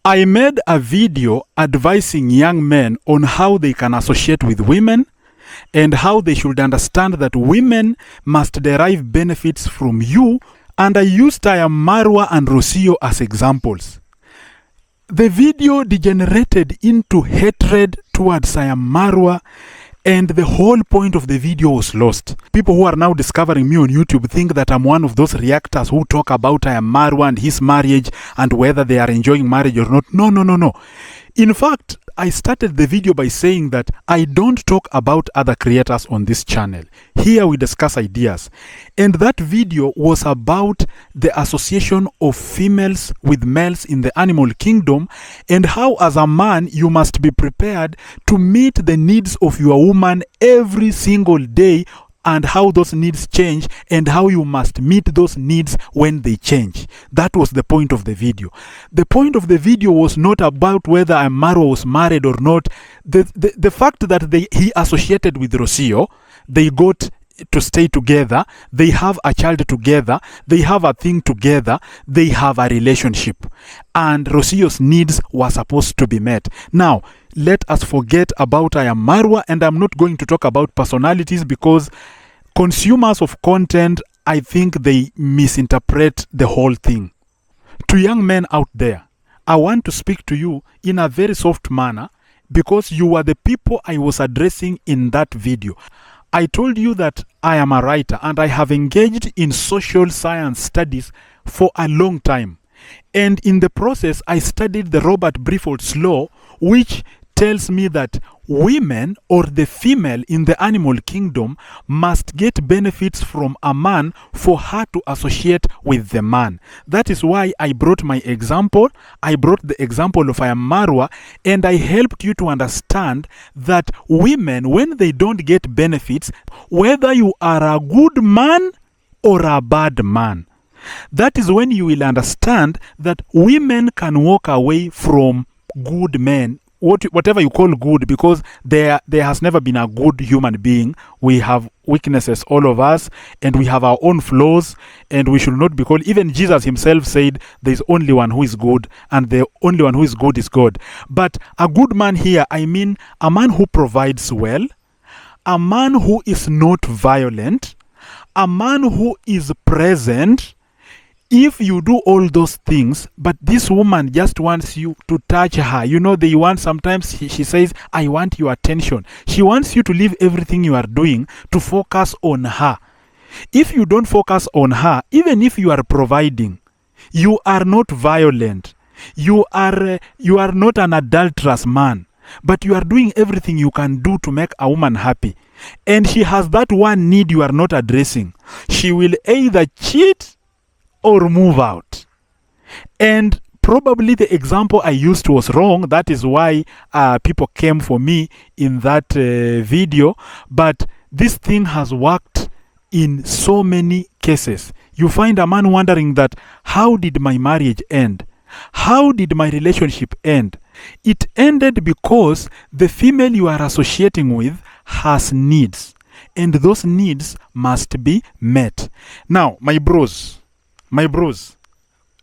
I made a video advising young men on how they can associate with women and how they should understand that women must derive benefits from you, and I used I Am Marwa and Rocio as examples. The video degenerated into hatred towards I Am Marwa, and the whole point of the video was lost. People who are now discovering me on YouTube think that I'm one of those reactors who talk about I Am Marwa and his marriage and whether they are enjoying marriage or not. No. In fact, I started the video by saying that I don't talk about other creators on this channel. Here we discuss ideas. And that video was about the association of females with males in the animal kingdom, and how as a man you must be prepared to meet the needs of your woman every single day, and how those needs change and how you must meet those needs when they change. That was the point of the video. The point of the video was not about whether I Am Marwa was married or not. The fact that he associated with Rocio, they got to stay together, they have a child together, they have a thing together, they have a relationship, and Rocio's needs were supposed to be met. Now, let us forget about I Am Marwa, and I'm not going to talk about personalities because consumers of content, I think they misinterpret the whole thing. To young men out there, I want to speak to you in a very soft manner because you are the people I was addressing in that video. I told you that I am a writer and I have engaged in social science studies for a long time. And in the process, I studied the Robert Briford's law, which tells me that women or the female in the animal kingdom must get benefits from a man for her to associate with the man. That is why I brought my example. I brought the example of I Am Marwa, and I helped you to understand that women, when they don't get benefits, whether you are a good man or a bad man, that is when you will understand that women can walk away from good men, whatever you call good, because there has never been a good human being. We have weaknesses, all of us, and we have our own flaws, and we should not be called. Even Jesus himself said there is only one who is good, and the only one who is good is God. But a good man here, I mean a man who provides well, a man who is not violent, a man who is present. If you do all those things, but this woman just wants you to touch her, they want, sometimes she says, I want your attention. She wants you to leave everything you are doing to focus on her. If you don't focus on her, even if you are providing, you are not violent. You are not an adulterous man, but you are doing everything you can do to make a woman happy. And she has that one need you are not addressing. She will either cheat or move out. And probably the example I used was wrong. That is why people came for me in that video. But this thing has worked in so many cases. You find a man wondering that, how did my marriage end? How did my relationship end? It ended because the female you are associating with has needs, and those needs must be met. Now, my bros,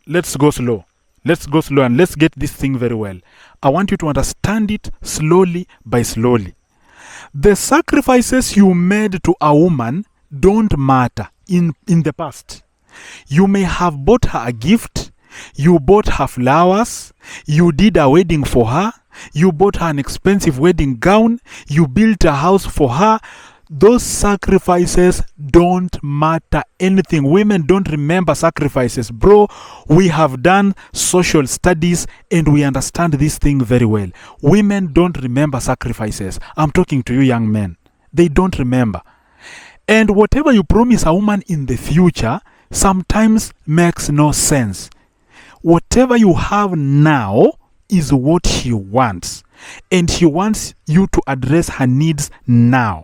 let's go slow. And let's get this thing very well. I want you to understand it slowly by slowly. The sacrifices you made to a woman don't matter in the past. You may have bought her a gift, you bought her flowers, you did a wedding for her, you bought her an expensive wedding gown, you built a house for her. Those sacrifices don't matter anything. Women don't remember sacrifices. Bro, we have done social studies and we understand this thing very well. Women don't remember sacrifices. I'm talking to you young men. They don't remember. And whatever you promise a woman in the future sometimes makes no sense. Whatever you have now is what she wants. And she wants you to address her needs now.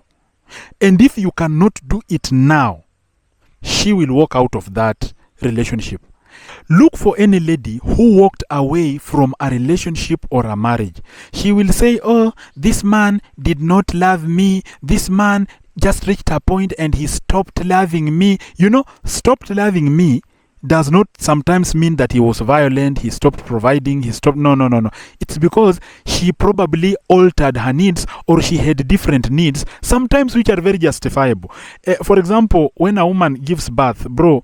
And if you cannot do it now, she will walk out of that relationship. Look for any lady who walked away from a relationship or a marriage. She will say, oh, this man did not love me. This man just reached a point and he stopped loving me. Stopped loving me does not sometimes mean that he was violent, he stopped providing, he stopped. No, no, no, no. It's because she probably altered her needs, or she had different needs, sometimes which are very justifiable. For example, when a woman gives birth, bro,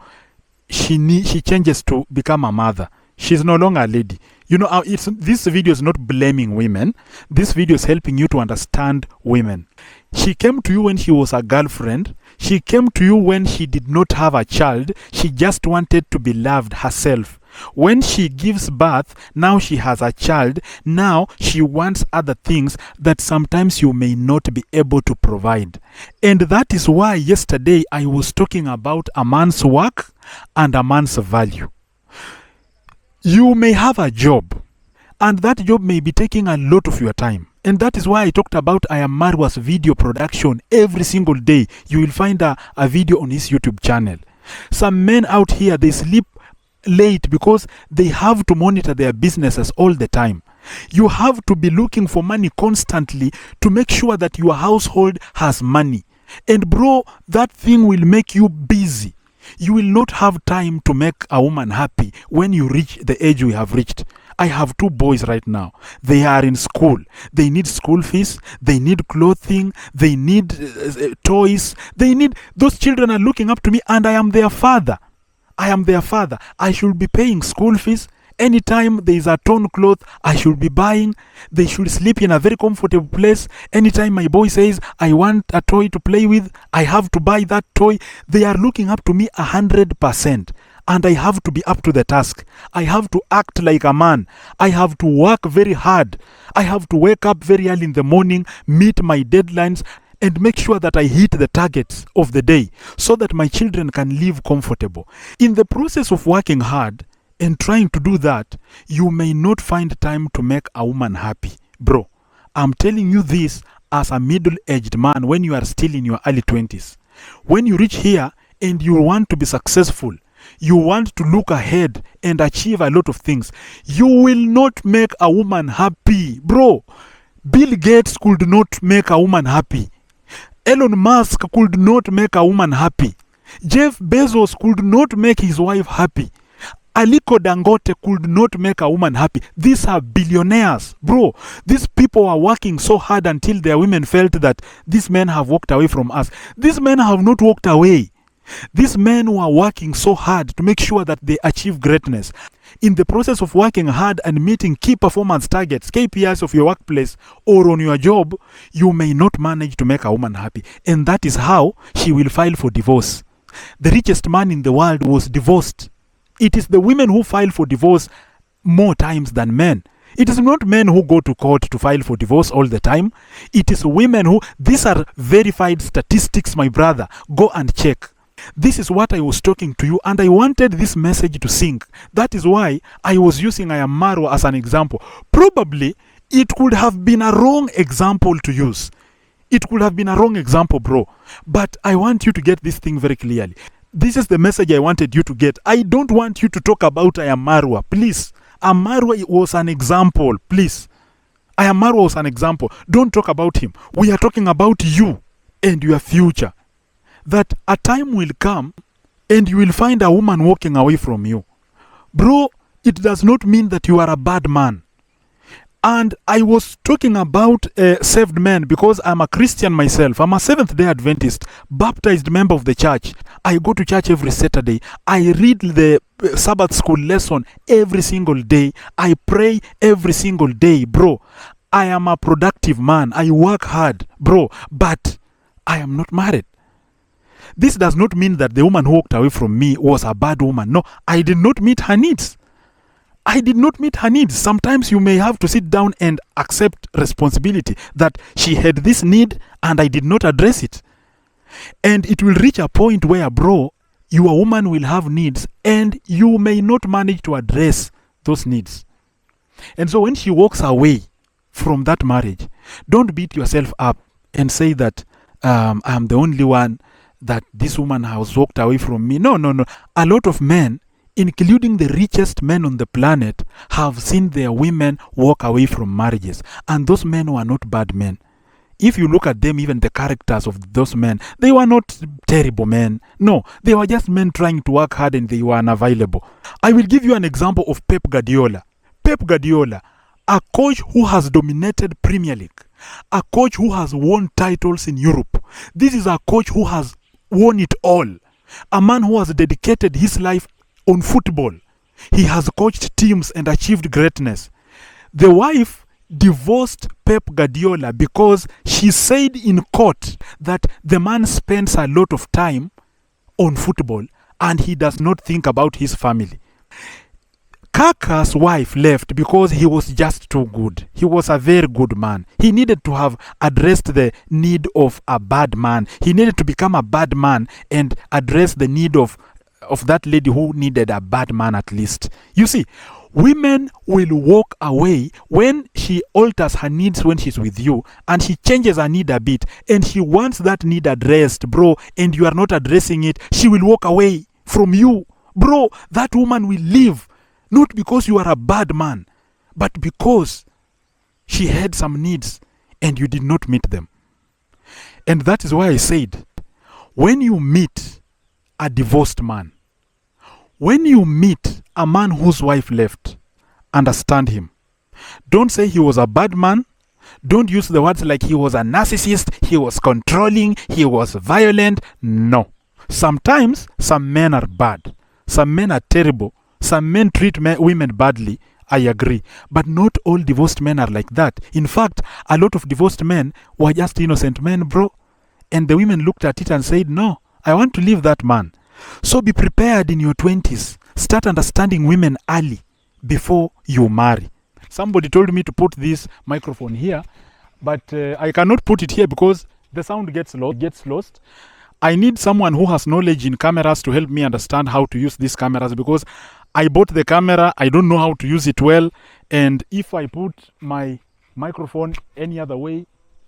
she changes to become a mother. She's no longer a lady. This video is not blaming women. This video is helping you to understand women. She came to you when she was a girlfriend. She came to you when she did not have a child. She just wanted to be loved herself. When she gives birth, now she has a child. Now she wants other things that sometimes you may not be able to provide. And that is why yesterday I was talking about a man's work and a man's value. You may have a job, and that job may be taking a lot of your time. And that is why I talked about I Am Marwa's video production every single day. You will find a video on his YouTube channel. Some men out here, they sleep late because they have to monitor their businesses all the time. You have to be looking for money constantly to make sure that your household has money. And bro, that thing will make you busy. You will not have time to make a woman happy when you reach the age we have reached. I have 2 boys right now. They are in school. They need school fees. They need clothing. They need toys. Those children are looking up to me, and I am their father. I am their father. I should be paying school fees. Anytime there is a torn cloth, I should be buying. They should sleep in a very comfortable place. Anytime my boy says, I want a toy to play with, I have to buy that toy. They are looking up to me 100%. And I have to be up to the task. I have to act like a man. I have to work very hard. I have to wake up very early in the morning, meet my deadlines, and make sure that I hit the targets of the day so that my children can live comfortable. In the process of working hard and trying to do that, you may not find time to make a woman happy. Bro, I'm telling you this as a middle-aged man when you are still in your early 20s. When you reach here and you want to be successful, you want to look ahead and achieve a lot of things, you will not make a woman happy. Bro, Bill Gates could not make a woman happy. Elon Musk could not make a woman happy. Jeff Bezos could not make his wife happy. Aliko Dangote could not make a woman happy. These are billionaires, bro. These people are working so hard until their women felt that these men have walked away from us. These men have not walked away. These men who are working so hard to make sure that they achieve greatness. In the process of working hard and meeting key performance targets, KPIs of your workplace or on your job, you may not manage to make a woman happy. And that is how she will file for divorce. The richest man in the world was divorced. It is the women who file for divorce more times than men. It is not men who go to court to file for divorce all the time. It is women who, these are verified statistics, my brother. Go and check. This is what I was talking to you, and I wanted this message to sink. That is why I was using I Am Marwa as an example. Probably, it could have been a wrong example to use. It could have been a wrong example, bro. But I want you to get this thing very clearly. This is the message I wanted you to get. I don't want you to talk about I Am Marwa, please. I Am Marwa was an example, please. I Am Marwa was an example. Don't talk about him. We are talking about you and your future. That a time will come and you will find a woman walking away from you. Bro, it does not mean that you are a bad man. And I was talking about saved men because I'm a Christian myself. I'm a Seventh-day Adventist, baptized member of the church. I go to church every Saturday. I read the Sabbath school lesson every single day. I pray every single day, bro. I am a productive man. I work hard, bro. But I am not married. This does not mean that the woman who walked away from me was a bad woman. No, I did not meet her needs. I did not meet her needs. Sometimes you may have to sit down and accept responsibility that she had this need and I did not address it. And it will reach a point where, bro, your woman will have needs and you may not manage to address those needs. And so when she walks away from that marriage, don't beat yourself up and say that I'm the only one that this woman has walked away from me. No. A lot of men, including the richest men on the planet, have seen their women walk away from marriages. And those men were not bad men. if you look at them, even the characters of those men, they were not terrible men. No, they were just men trying to work hard and they were unavailable. I will give you an example of Pep Guardiola. Pep Guardiola, a coach who has dominated Premier League, a coach who has won titles in Europe. This is a coach who has won it all. A man who has dedicated his life on football. He has coached teams and achieved greatness. The wife divorced Pep Guardiola because she said in court that the man spends a lot of time on football and he does not think about his family. Kaka's wife left because he was just too good. He was a very good man. He needed to have addressed the need of a bad man. He needed to become a bad man and address the need of that lady who needed a bad man at least. You see, women will walk away when she alters her needs when she's with you and she changes her need a bit and she wants that need addressed, bro, and you are not addressing it. She will walk away from you. Bro, that woman will leave. Not because you are a bad man, but because she had some needs and you did not meet them. And that is why I said, when you meet a divorced man, when you meet a man whose wife left, understand him. Don't say he was a bad man. Don't use the words like he was a narcissist, he was controlling, he was violent. No. Sometimes some men are bad. Some men are terrible. Some men treat women badly, I agree. But not all divorced men are like that. In fact, a lot of divorced men were just innocent men, bro. And the women looked at it and said, no, I want to leave that man. So be prepared in your 20s. Start understanding women early before you marry. Somebody told me to put this microphone here, but I cannot put it here because the sound gets lost. I need someone who has knowledge in cameras to help me understand how to use these cameras, because I bought the camera, I don't know how to use it well, and if I put my microphone any other way,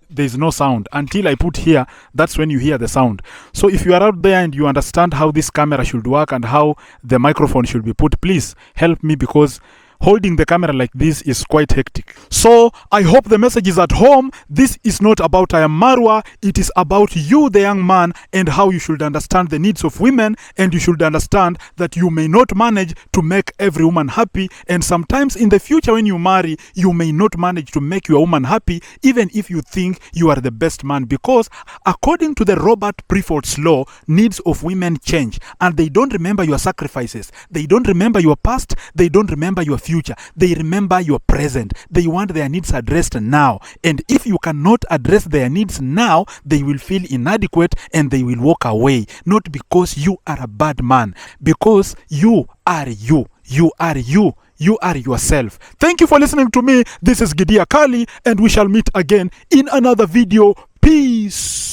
there's no sound. Until I put here, that's when you hear the sound. So if you are out there and you understand how this camera should work and how the microphone should be put, please help me, because holding the camera like this is quite hectic. So I hope the message is at home. This is not about I Am Marwa. It is about you, the young man, and how you should understand the needs of women, and you should understand that you may not manage to make every woman happy, and sometimes in the future when you marry, you may not manage to make your woman happy, even if you think you are the best man, because according to the Robert Prefort's law, needs of women change, and they don't remember your sacrifices. They don't remember your past. They don't remember your future. They remember your present. They want their needs addressed now. And if you cannot address their needs now, they will feel inadequate and they will walk away. Not because you are a bad man, because you are you. You are you. You are yourself. Thank you for listening to me. This is Gidia Kali, and we shall meet again in another video. Peace.